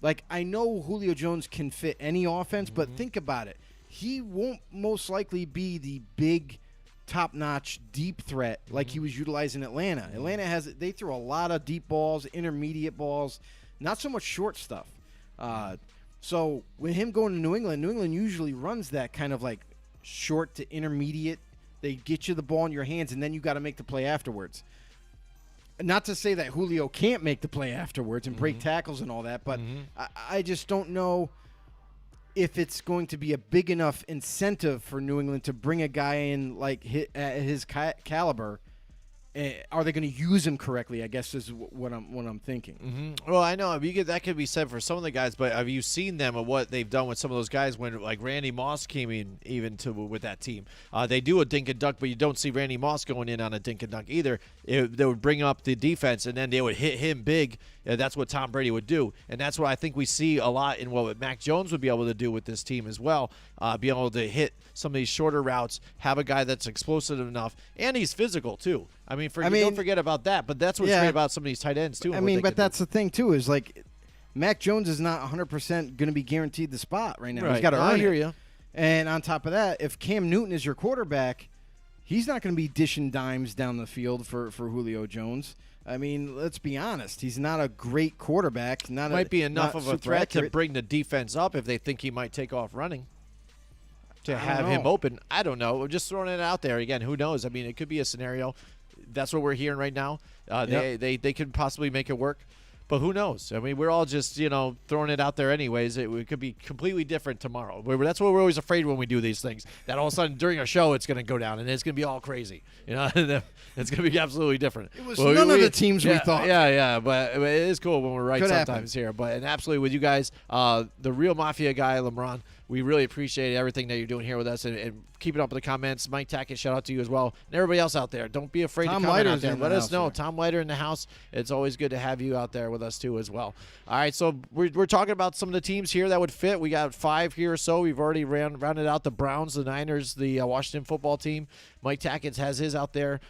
Like, I know Julio Jones can fit any offense, but think about it. He won't most likely be the big, top-notch, deep threat like he was utilizing Atlanta. Atlanta they throw a lot of deep balls, intermediate balls, not so much short stuff. So with him going to New England usually runs that kind of like short to intermediate. They get you the ball in your hands, and then you got to make the play afterwards. Not to say that Julio can't make the play afterwards and break tackles and all that, but I just don't know if it's going to be a big enough incentive for New England to bring a guy in like at his caliber. Are they going to use him correctly, I guess is what I'm thinking. Well, I know that could be said for some of the guys, but have you seen them and what they've done with some of those guys when like Randy Moss came in even with that team? They do a dink and dunk, but you don't see Randy Moss going in on a dink and dunk either. They would bring up the defense, and then they would hit him big. That's what Tom Brady would do, and that's what I think we see a lot in what Mac Jones would be able to do with this team as well, be able to hit some of these shorter routes, have a guy that's explosive enough, and he's physical too. I mean, don't forget about that, but that's what's great about some of these tight ends too. I mean, but that's the thing too, is like Mac Jones is not 100% going to be guaranteed the spot right now. Right. He's got to earn it. I hear you. And on top of that, if Cam Newton is your quarterback, he's not going to be dishing dimes down the field for Julio Jones. I mean, let's be honest. He's not a great quarterback. Might be enough of a threat accurate to bring the defense up if they think he might take off running. To have him open, I don't know. We're just throwing it out there again. Who knows? I mean, it could be a scenario. That's what we're hearing right now. They could possibly make it work, but who knows? I mean, we're all just throwing it out there anyways. It could be completely different tomorrow. That's what we're always afraid when we do these things. That all of a sudden during a show it's going to go down and it's going to be all crazy. It's going to be absolutely different. It was none of the teams we thought. Yeah, but it is cool when we're right sometimes here. But absolutely with you guys, the real Mafia guy, LeBron. We really appreciate everything that you're doing here with us and keep it up in the comments. Mike Tackett, shout out to you as well. And everybody else out there, don't be afraid to comment out there. Let us know. Tom Leiter in the house. It's always good to have you out there with us too as well. All right, so we're talking about some of the teams here that would fit. We got 5 here or so. We've already rounded out the Browns, the Niners, the Washington football team. Mike Tackett has his out there.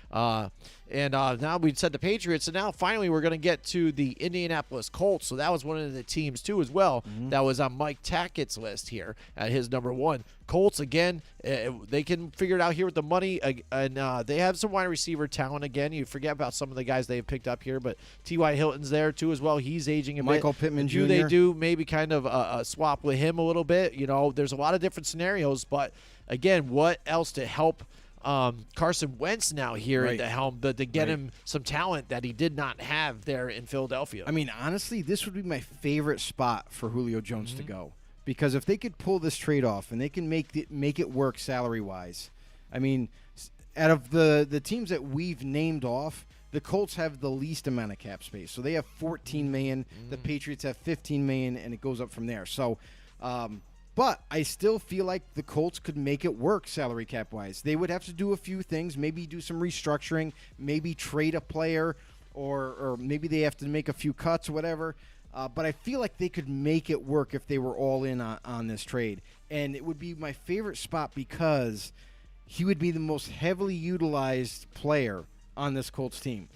And now we said the Patriots, and now finally we're going to get to the Indianapolis Colts. So that was one of the teams, too, as well, that was on Mike Tackett's list here at his number 1. Colts, again, they can figure it out here with the money, and they have some wide receiver talent again. You forget about some of the guys they've picked up here, but T.Y. Hilton's there, too, as well. He's aging a bit. Michael Pittman Jr. They do maybe kind of a swap with him a little bit. There's a lot of different scenarios, but, again, what else to help Carson Wentz now here at the helm to get him some talent that he did not have there in Philadelphia. I mean, honestly, this would be my favorite spot for Julio Jones to go, because if they could pull this trade off and they can make it work salary-wise, I mean, out of the teams that we've named off, the Colts have the least amount of cap space. So they have $14 million. The Patriots have $15 million, and it goes up from there. So, but I still feel like the Colts could make it work salary cap wise. They would have to do a few things, maybe do some restructuring, maybe trade a player, or maybe they have to make a few cuts or whatever. But I feel like they could make it work if they were all in on this trade. And it would be my favorite spot because he would be the most heavily utilized player on this Colts team.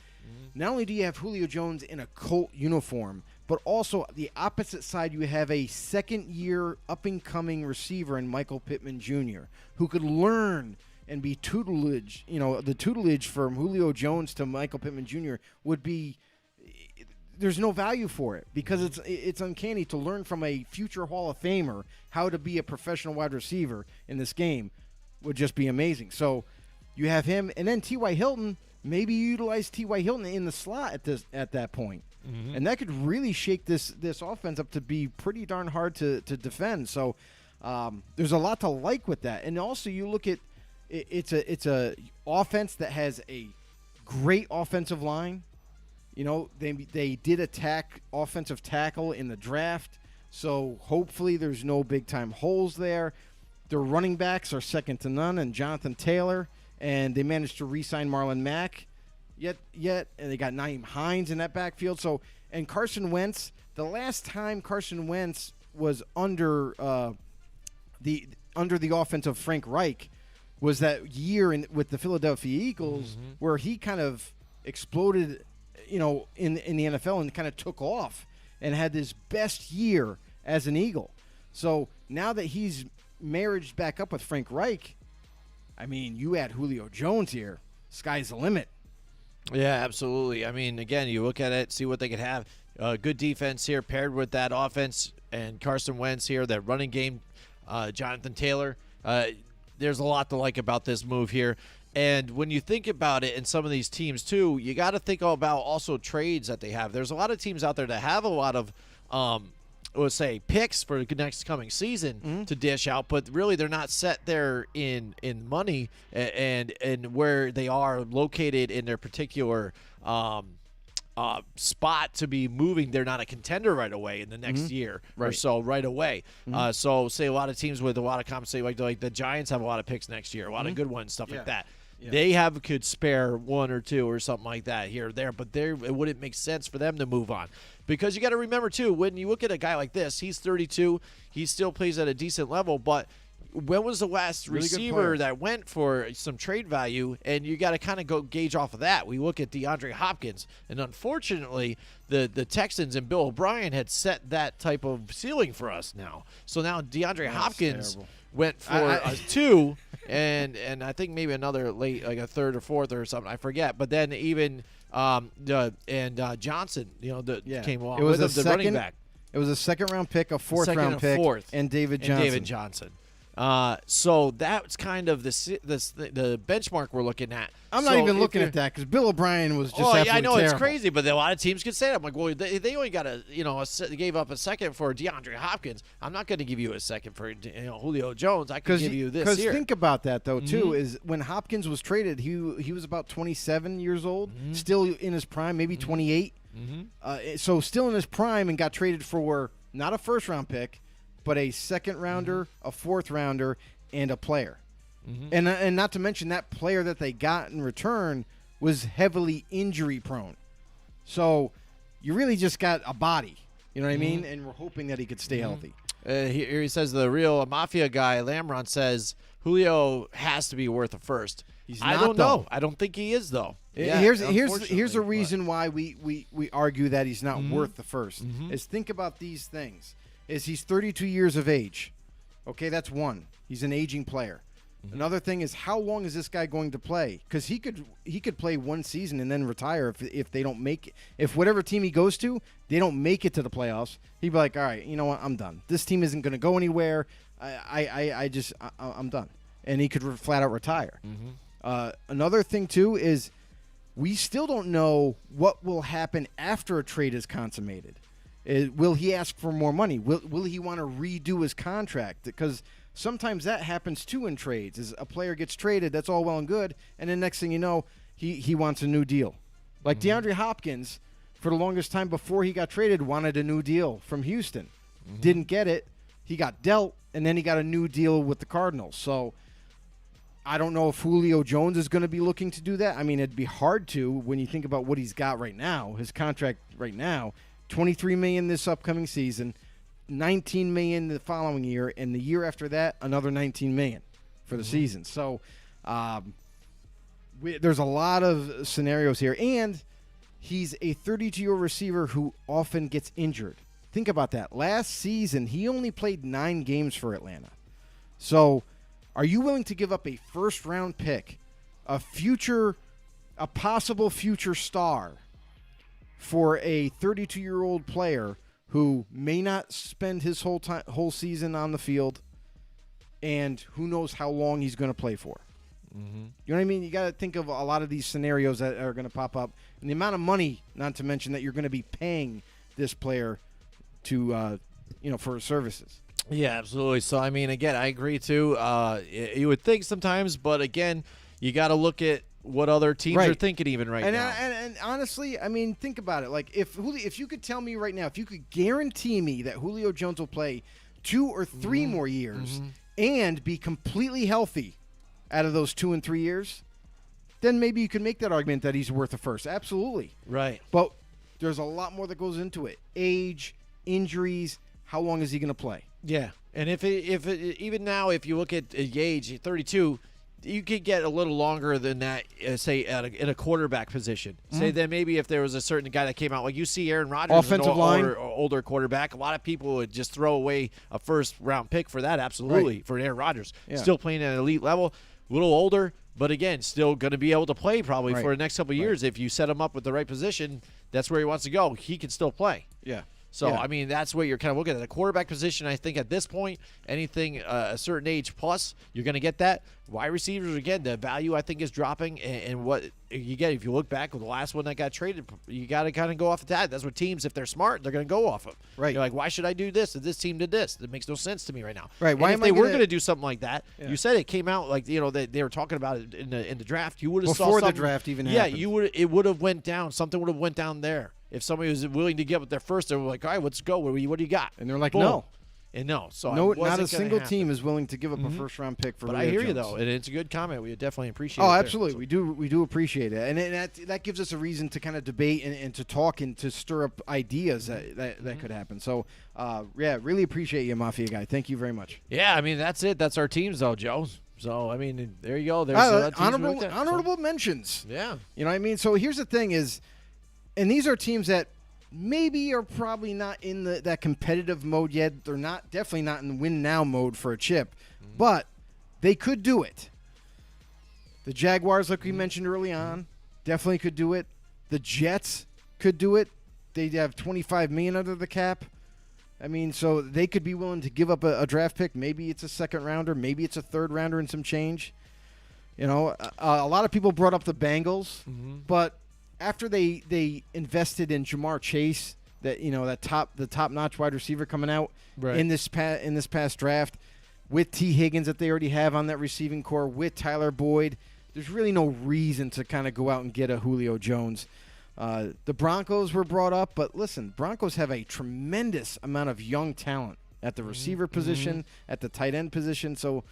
Not only do you have Julio Jones in a Colt uniform, but also the opposite side, you have a second-year up-and-coming receiver in Michael Pittman Jr., who could learn and be tutelage. The tutelage from Julio Jones to Michael Pittman Jr. would be there's no value for it because it's uncanny to learn from a future Hall of Famer how to be a professional wide receiver in this game would just be amazing. So you have him, and then T.Y. Hilton. Maybe you utilize T.Y. Hilton in the slot at that point. And that could really shake this offense up to be pretty darn hard to defend. So there's a lot to like with that. And also you look at it's a offense that has a great offensive line. They did attack offensive tackle in the draft, so hopefully there's no big-time holes there. Their running backs are second to none, and Jonathan Taylor, and they managed to re-sign Marlon Mack. Yet, and they got Nyheim Hines in that backfield. So, and Carson Wentz, the last time Carson Wentz was under the offense of Frank Reich was that year with the Philadelphia Eagles, where he kind of exploded, in the NFL and kind of took off and had his best year as an Eagle. So now that he's married back up with Frank Reich, I mean, you add Julio Jones here, sky's the limit. Yeah, absolutely. I mean, again, you look at it, see what they could have. Good defense here paired with that offense and Carson Wentz here, that running game, Jonathan Taylor. There's a lot to like about this move here. And when you think about it in some of these teams, too, you got to think about also trades that they have. There's a lot of teams out there that have a lot of, let's say, picks for the next coming season to dish out, but really they're not set there in money and where they are located in their particular spot to be moving. They're not a contender right away in the next year or so right away. So say a lot of teams with a lot of compensation, like the Giants have a lot of picks next year, a lot of good ones, stuff like that. Yeah. They could spare one or two or something like that here or there, but it wouldn't make sense for them to move on. Because you got to remember, too, when you look at a guy like this, he's 32, he still plays at a decent level, but when was the last receiver that went for some trade value? And you got to kind of go gauge off of that. We look at DeAndre Hopkins, and unfortunately, the Texans and Bill O'Brien had set that type of ceiling for us now. So now DeAndre Hopkins went for a 2, and I think maybe another late, like a third or fourth or something. I forget. But then even Johnson, came along with him, the running back. It was a second-round pick, a fourth-round pick, and David Johnson. So that's kind of the benchmark we're looking at. I'm not even looking at that because Bill O'Brien was just absolutely I know terrible. It's crazy, but a lot of teams can say that. I'm like, well, they only got they gave up a second for DeAndre Hopkins. I'm not going to give you a second for Julio Jones. I could give you this here. Because think about that though too. Is when Hopkins was traded, he was about 27 years old, still in his prime, maybe 28. So still in his prime, and got traded for not a first-round pick, but a second-rounder, a fourth-rounder, and a player. And not to mention that player that they got in return was heavily injury-prone. So you really just got a body, you know what I mean? And we're hoping that he could stay healthy. Here he says the real Mafia guy, Lamron, says Julio has to be worth a first. I don't know. I don't think he is, though. Here's a reason why we argue that he's not worth the first. Is think about these things. He's 32 years of age. Okay, that's one. He's an aging player. Another thing is, how long is this guy going to play? Because he could play one season and then retire if they don't make it. If whatever team he goes to, they don't make it to the playoffs, he'd be like, all right, you know what, I'm done. This team isn't going to go anywhere. I'm done. And he could flat out retire. Another thing, too, is we still don't know what will happen after a trade is consummated. Will he ask for more money? Will he want to redo his contract? Because sometimes that happens too in trades. Is a player gets traded, that's all well and good, and then next thing you know, he wants a new deal. Like DeAndre Hopkins, for the longest time before he got traded, wanted a new deal from Houston. Didn't get it. He got dealt, and then he got a new deal with the Cardinals. So I don't know if Julio Jones is going to be looking to do that. I mean, it'd be hard to when you think about what he's got right now. His contract right now, $23 million this upcoming season, $19 million the following year, and the year after that, another $19 million for the season. So there's a lot of scenarios here, and he's a 32-year-old receiver who often gets injured. Think about that. Last season, he only played 9 games for Atlanta. So are you willing to give up a first-round pick, a possible future star, for a 32-year-old player who may not spend his whole season on the field, and who knows how long he's going to play for? Mm-hmm. You know what I mean? You got to think of a lot of these scenarios that are going to pop up, and the amount of money, not to mention that you're going to be paying this player to, for his services. Yeah, absolutely. So, I mean, again, I agree too. You would think sometimes, but again, you got to look at what other teams are thinking even now. And honestly, I mean, think about it. Like, if you could tell me right now, if you could guarantee me that Julio Jones will play 2 or 3 more years and be completely healthy out of those 2 and 3 years, then maybe you could make that argument that he's worth a first. Absolutely. Right. But there's a lot more that goes into it. Age, injuries, how long is he going to play? Yeah. And if even now, if you look at age, 32, you could get a little longer than that, say, in a quarterback position. Say that maybe if there was a certain guy that came out, like you see Aaron Rodgers, offensive line, older quarterback, a lot of people would just throw away a first-round pick for that, absolutely, for Aaron Rodgers. Yeah. Still playing at an elite level, a little older, but again, still going to be able to play probably for the next couple of years. If you set him up with the right position, that's where he wants to go. He can still play. Yeah. So, I mean, that's what you're kind of looking at. The quarterback position, I think at this point, anything a certain age plus, you're going to get that. Wide receivers, again, the value I think is dropping. And what you get, if you look back with the last one that got traded, you got to kind of go off of that. That's what teams, if they're smart, they're going to go off of. Right. You're like, why should I do this if this team did this? That makes no sense to me right now. Right. Why if they were going to do something like that, you said it came out like, they were talking about it in the draft. You would have saw something. Before the draft even happened. Yeah, it would have went down. Something would have went down there. If somebody was willing to give it their first, they were like, all right, let's go. What do you got? And they're like, boom. No. And no. So not a single team is willing to give up a first-round pick for But Julio I hear Jones. you, though, and it's a good comment. We definitely appreciate it. Oh, absolutely. We do appreciate it. And that gives us a reason to kind of debate and to talk and to stir up ideas that could happen. So, really appreciate you, Mafia guy. Thank you very much. Yeah, I mean, that's it. That's our teams, though, Joe. So, I mean, there you go. There's honorable mentions. Yeah. You know what I mean? So here's the thing is, and these are teams that maybe are probably not in that competitive mode yet. They're definitely not in win now mode for a chip, but they could do it. The Jaguars, like we mentioned early on, definitely could do it. The Jets could do it. They'd have $25 million under the cap. I mean, so they could be willing to give up a draft pick. Maybe it's a second rounder. Maybe it's a third rounder and some change. You know, a lot of people brought up the Bengals, but after they invested in Jamar Chase, the top-notch wide receiver coming out in this past draft, with T. Higgins that they already have on that receiving core, with Tyler Boyd, there's really no reason to kind of go out and get a Julio Jones. The Broncos were brought up, but listen, Broncos have a tremendous amount of young talent at the receiver position, at the tight end position, so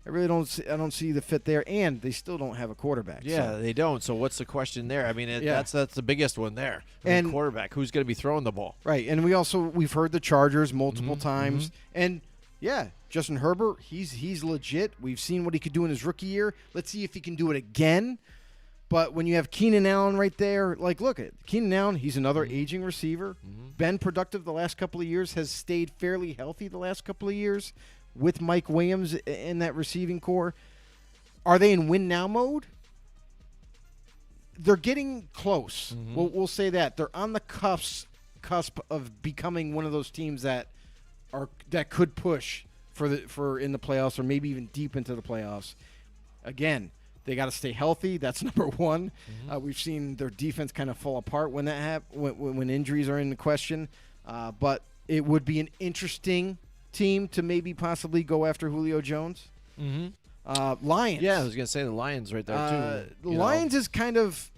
I really don't see the fit there, and they still don't have a quarterback. Yeah, they don't. So what's the question there? I mean, that's the biggest one there. And quarterback, who's going to be throwing the ball? Right, and we've heard the Chargers multiple times, and Justin Herbert, he's legit. We've seen what he could do in his rookie year. Let's see if he can do it again. But when you have Keenan Allen right there, like, look at Keenan Allen, he's another aging receiver. Been productive the last couple of years, has stayed fairly healthy the last couple of years. With Mike Williams in that receiving core. Are they in win now mode? They're getting close. We'll say that. They're on the cusp of becoming one of those teams that could push for in the playoffs or maybe even deep into the playoffs. Again, they got to stay healthy. That's number one. We've seen their defense kind of fall apart when that when injuries are in the question. But it would be an interesting team to maybe possibly go after Julio Jones. Lions. Yeah, I was going to say the Lions right there, too. The Lions is kind of,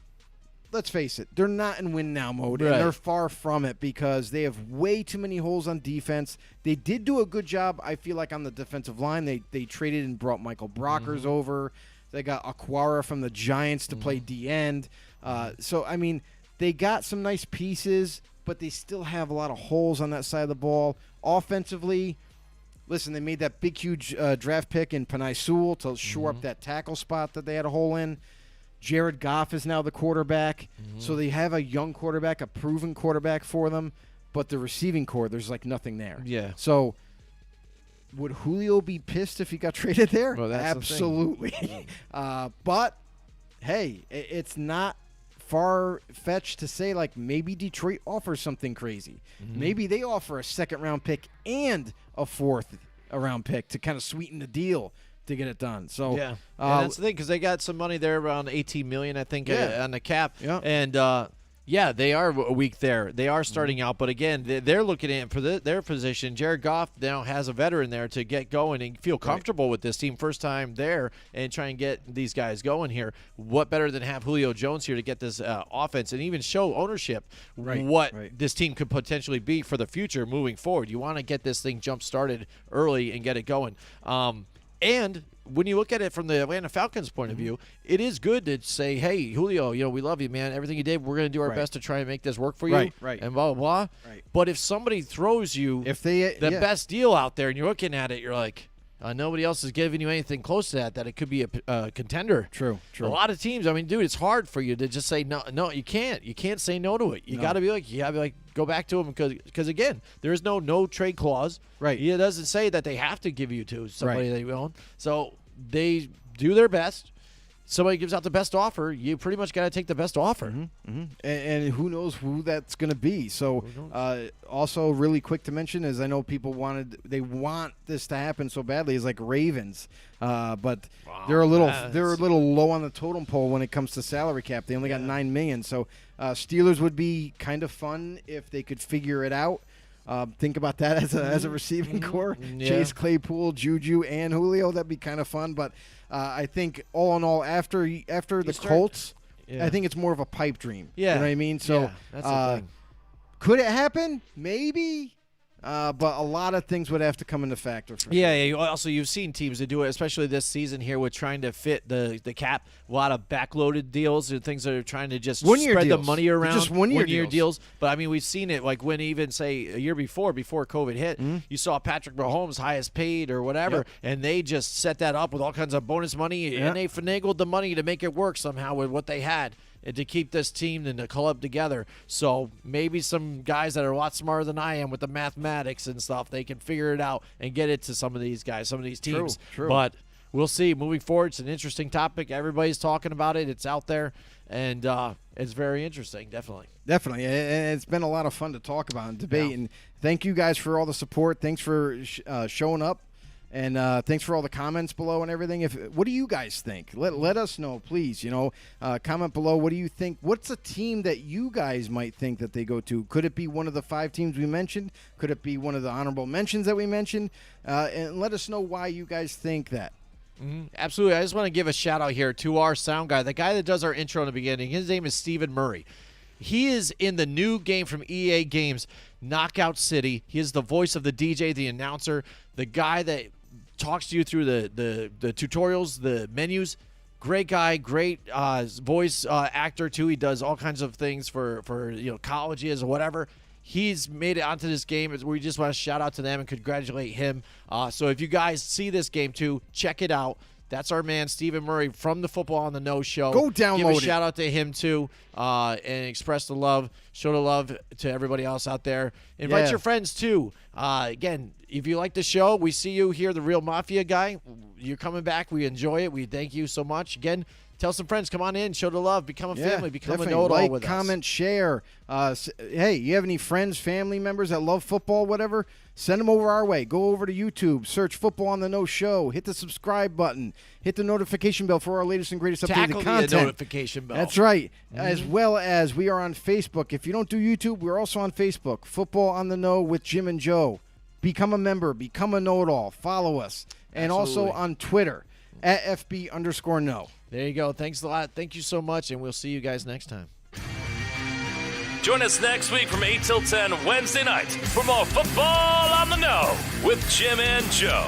let's face it, they're not in win now mode, and they're far from it because they have way too many holes on defense. They did do a good job, I feel like, on the defensive line. They traded and brought Michael Brockers over. They got Aquara from the Giants to play D-end. So, I mean, they got some nice pieces, but they still have a lot of holes on that side of the ball. Offensively, listen, they made that big, huge draft pick in Penei Sewell to shore up that tackle spot that they had a hole in. Jared Goff is now the quarterback. So they have a young quarterback, a proven quarterback for them, but the receiving core, there's like nothing there. Yeah. So would Julio be pissed if he got traded there? Well, that's absolutely. But, hey, it's not far-fetched to say, like, maybe Detroit offers something crazy. Maybe they offer a second-round pick and a fourth-round pick to kind of sweeten the deal to get it done. So yeah, and that's the thing, because they got some money there, around $18 million, I think, on the cap. Yeah. And yeah, they are weak there. They are starting out, but again, they're looking at for their position. Jared Goff now has a veteran there to get going and feel comfortable with this team, first time there, and try and get these guys going here. What better than have Julio Jones here to get this offense and even show ownership what this team could potentially be for the future moving forward. You want to get this thing jump started early and get it going. And when you look at it from the Atlanta Falcons' point of view, it is good to say, hey, Julio, we love you, man. Everything you did, we're going to do our best to try and make this work for you. Right. And blah, blah, blah. Right. But if somebody throws you the best deal out there and you're looking at it, you're like, nobody else is giving you anything close to that it could be a contender. True. A lot of teams, I mean, dude, it's hard for you to just say no. No, you can't. You can't say no to it. You got to be like, go back to them because again, there is no trade clause. Right. It doesn't say that they have to give you to somebody that you own. So they do their best. Somebody gives out the best offer, you pretty much got to take the best offer. And who knows who that's going to be. So also really quick to mention is I know people want this to happen so badly is like Ravens. But they're a little low on the totem pole when it comes to salary cap. They only got $9 million. So Steelers would be kind of fun if they could figure it out. Think about that as a receiving core. Yeah. Chase Claypool, Juju, and Julio. That'd be kind of fun. But I think all in all, after the Colts, I think it's more of a pipe dream. Yeah. You know what I mean? So that's the thing. Could it happen? Maybe. But a lot of things would have to come into factor. Also, you've seen teams that do it, especially this season here with trying to fit the cap. A lot of backloaded deals and things that are trying to just spread the money around. Just one-year deals. But, I mean, we've seen it like when even, say, a year before COVID hit, you saw Patrick Mahomes highest paid or whatever, and they just set that up with all kinds of bonus money, and they finagled the money to make it work somehow with what they had. And to keep this team and the club together. So maybe some guys that are a lot smarter than I am with the mathematics and stuff, they can figure it out and get it to some of these guys, some of these teams. True. But we'll see. Moving forward, it's an interesting topic. Everybody's talking about it. It's out there, and it's very interesting, definitely. Definitely. And it's been a lot of fun to talk about and debate. And thank you guys for all the support. Thanks for showing up. And thanks for all the comments below and everything. What do you guys think? Let us know, please. Comment below. What do you think? What's a team that you guys might think that they go to? Could it be one of the 5 teams we mentioned? Could it be one of the honorable mentions that we mentioned? And let us know why you guys think that. Absolutely. I just want to give a shout-out here to our sound guy, the guy that does our intro in the beginning. His name is Stephen Murray. He is in the new game from EA Games, Knockout City. He is the voice of the DJ, the announcer, the guy that talks to you through the tutorials, the menus. Great guy, great voice actor too. He does all kinds of things for colleges or whatever. He's made it onto this game. We just want to shout out to them and congratulate him. So if you guys see this game too, check it out. That's our man, Stephen Murray, from the Football on the No show. Go download Give a it. shout out to him, too, and express the love, show the love to everybody else out there. Invite your friends, too. Again, if you like the show, we see you here, the Real Mafia guy. You're coming back. We enjoy it. We thank you so much. Again, tell some friends, come on in, show the love, become a family, become a know-it-all with us. Comment, share. Hey, you have any friends, family members that love football, whatever? Send them over our way. Go over to YouTube, search Football on the No Show, hit the subscribe button, hit the notification bell for our latest and greatest updated content. The notification bell. That's right. As well as we are on Facebook. If you don't do YouTube, we're also on Facebook. Football on the No with Jim and Joe. Become a member. Become a know-it-all. Follow us. And also on Twitter, at FB_no. There you go. Thanks a lot. Thank you so much, and we'll see you guys next time. Join us next week from 8 till 10 Wednesday night for more Football on the No with Jim and Joe.